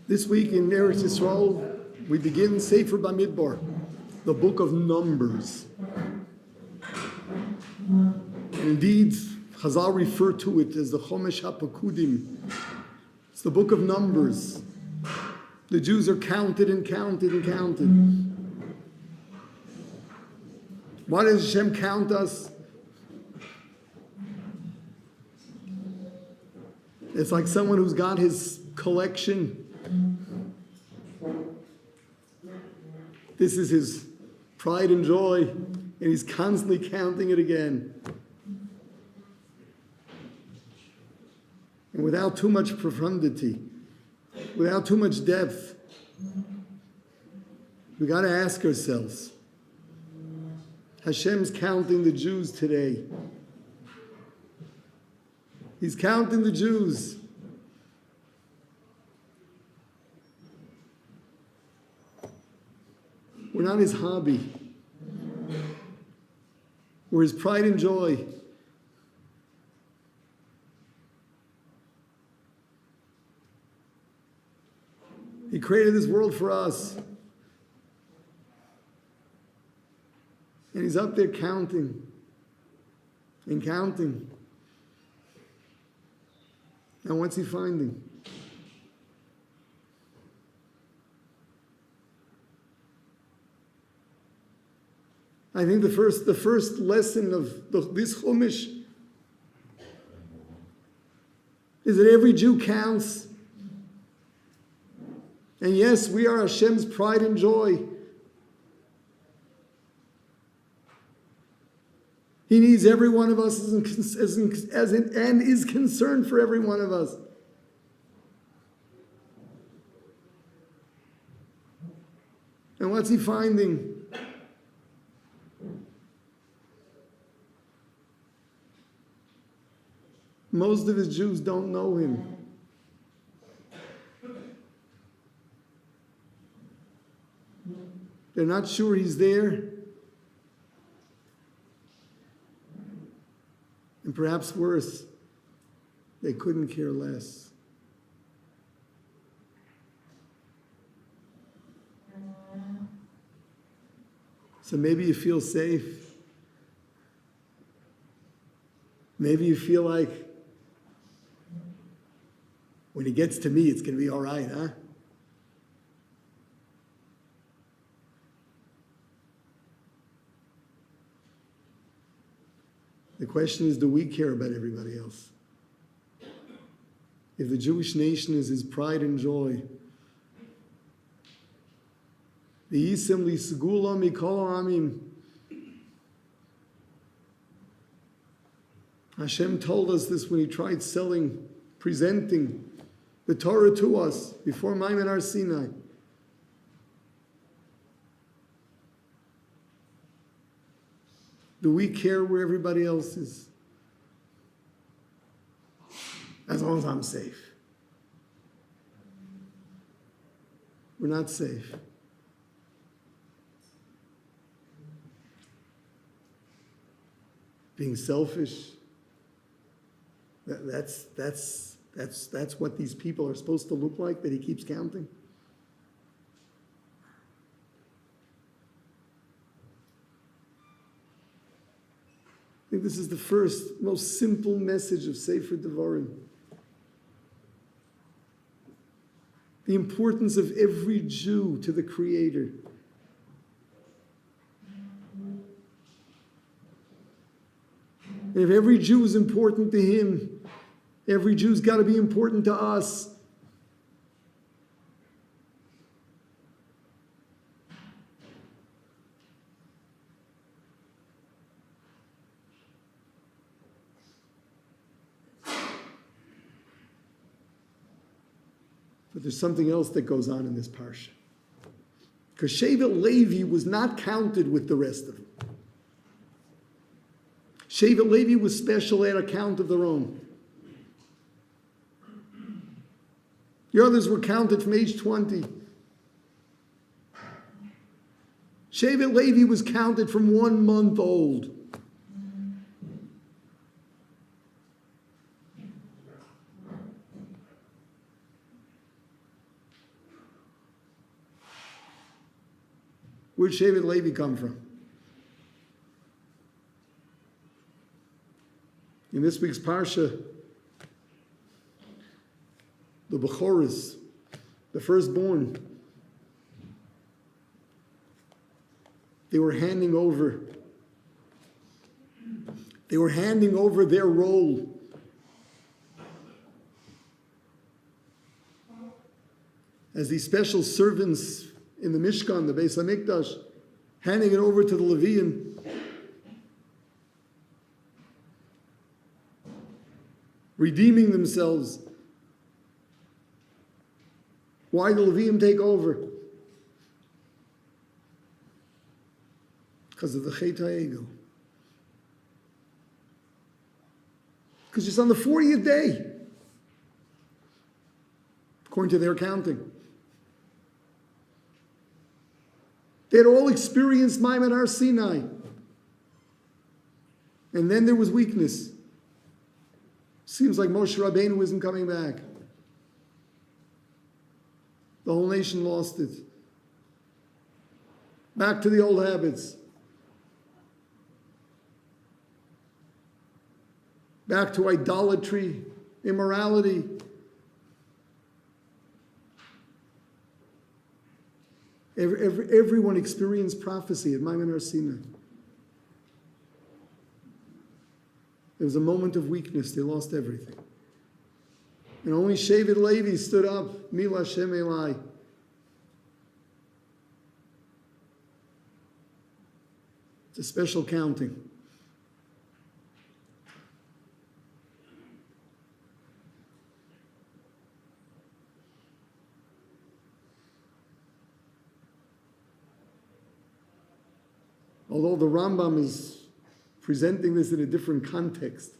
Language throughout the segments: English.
This week in Eretz Yisrael, we begin Sefer Bamidbar, the book of Numbers. And indeed, Chazal refer to it as the Chomesh HaPekudim. It's the book of Numbers. The Jews are counted and counted and counted. Why does Hashem count us? It's like someone who's got his collection. This is his pride and joy, and he's constantly counting it again. And without too much profundity, without too much depth, we got to ask ourselves, Hashem's counting the Jews today. He's counting the Jews. We're not his hobby. We're his pride and joy. He created this world for us. And he's up there counting and counting. Now what's he finding? I think the first lesson of this Chumash is that every Jew counts. And yes, we are Hashem's pride and joy. He needs every one of us and is concerned for every one of us. And what's he finding? Most of his Jews don't know him. They're not sure he's there. And perhaps worse, they couldn't care less. So maybe you feel safe. Maybe you feel like when he gets to me, it's going to be all right, huh? The question is, do we care about everybody else? If the Jewish nation is his pride and joy, the Yisim li segula mikol ha'amim. Hashem told us this when he tried presenting the Torah to us before Maimon Har Sinai. Do we care where everybody else is? As long as I'm safe. We're not safe. Being selfish. That's what these people are supposed to look like, that he keeps counting. I think this is the first, most simple message of Sefer Devarim. The importance of every Jew to the Creator. And if every Jew is important to him, every Jew's got to be important to us. But there's something else that goes on in this parsha. Because Shevet Levi was not counted with the rest of them. Shevet Levi was special at account of their own. The others were counted from age 20. Shevet Levi was counted from 1 month old. Where'd Shevet Levi come from? In this week's Parsha, the Bechoros, the firstborn, they were handing over their role as these special servants in the Mishkan, the Beis HaMikdash, handing it over to the Levian. Redeeming themselves. Why the Levium take over? Because of the Chet HaEgel. Because it's on the 40th day, according to their counting. They had all experienced Maimon Har Sinai. And then there was weakness. Seems like Moshe Rabbeinu isn't coming back. The whole nation lost it. Back to the old habits. Back to idolatry, immorality. Everyone experienced prophecy at Maimon Har Sinai. There was a moment of weakness. They lost everything. And only Shevet Levi stood up. Mil Hashem Elai. It's a special counting. Although the Rambam is presenting this in a different context,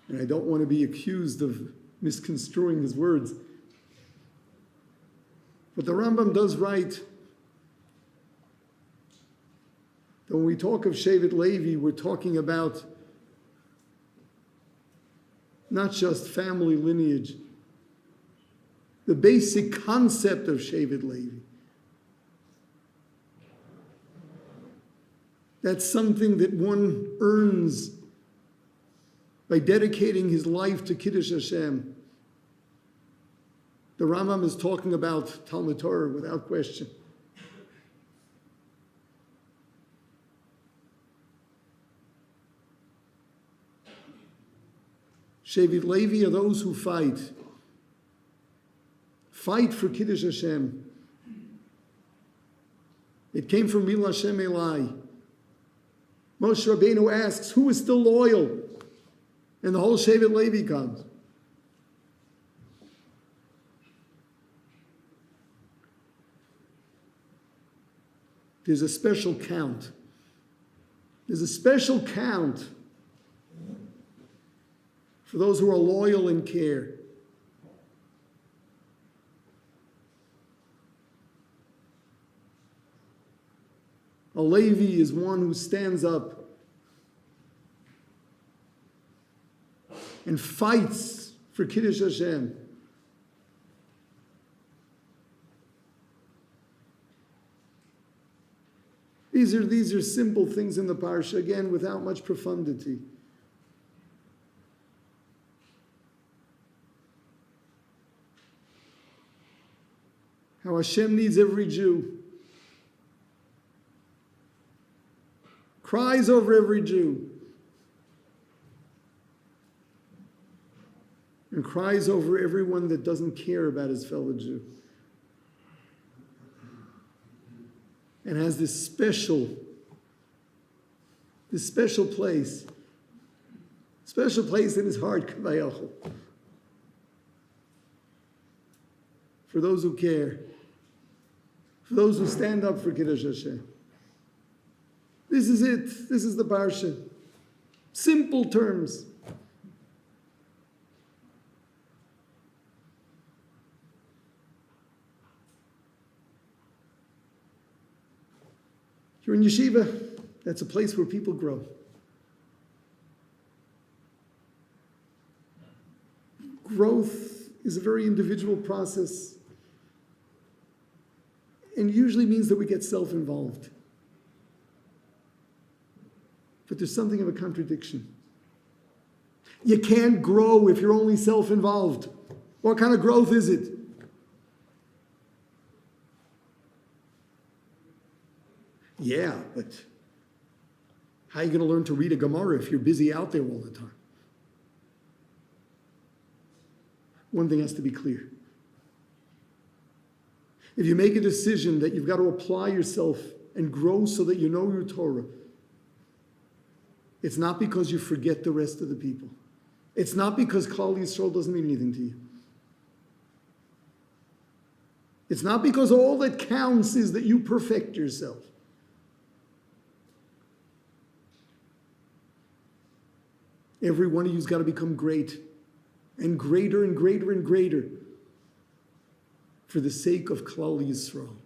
and I don't want to be accused of misconstruing his words, but the Rambam does write that when we talk of Shevet Levi, we're talking about not just family lineage, the basic concept of Shevet Levi. That's something that one earns by dedicating his life to Kiddush Hashem. The Rambam is talking about Talmud Torah without question. Shevet Levi are those who fight. Fight for Kiddush Hashem. It came from Mil Hashem Elai. Moshe Rabbeinu asks, who is still loyal? And the whole Shevet Levi comes. There's a special count. There's a special count for those who are loyal and care. A Levi is one who stands up and fights for Kiddush Hashem. These are simple things in the parsha, again, without much profundity. How Hashem needs every Jew. Cries over every Jew. And cries over everyone that doesn't care about his fellow Jew. And has this special place in his heart, Kavayachol, for those who care, for those who stand up for Kiddush Hashem. This is it. This is the Parsha. Simple terms. You're in yeshiva, that's a place where people grow. Growth is a very individual process. and usually means that we get self-involved. But there's something of a contradiction. You can't grow if you're only self-involved. What kind of growth is it? Yeah, but how are you going to learn to read a Gemara if you're busy out there all the time? One thing has to be clear. If you make a decision that you've got to apply yourself and grow so that you know your Torah, it's not because you forget the rest of the people. It's not because Klal Yisrael doesn't mean anything to you. It's not because all that counts is that you perfect yourself. Every one of you's got to become great, and greater and greater and greater, for the sake of Klal Yisrael,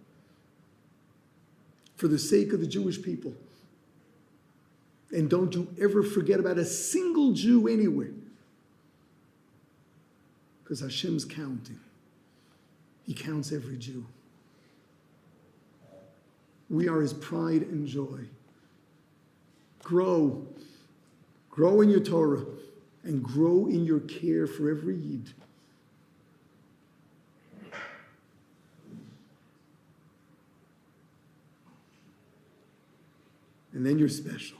for the sake of the Jewish people. And don't you ever forget about a single Jew anywhere, because Hashem's counting. He counts every Jew. We are his pride and joy. Grow. Grow in your Torah and grow in your care for every Yid. And then you're special.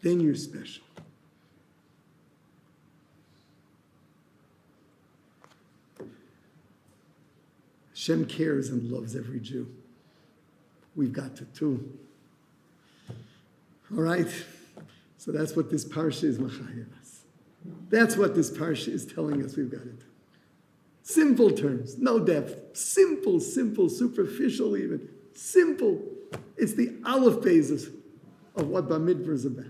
Then you're special. Hashem cares and loves every Jew. We've got to too. All right? So that's what this parsha is machayev us. That's what this parsha is telling us we've got to do. Simple terms, no depth. Simple, superficial even. Simple. It's the aleph basis of what Bamidbar is about.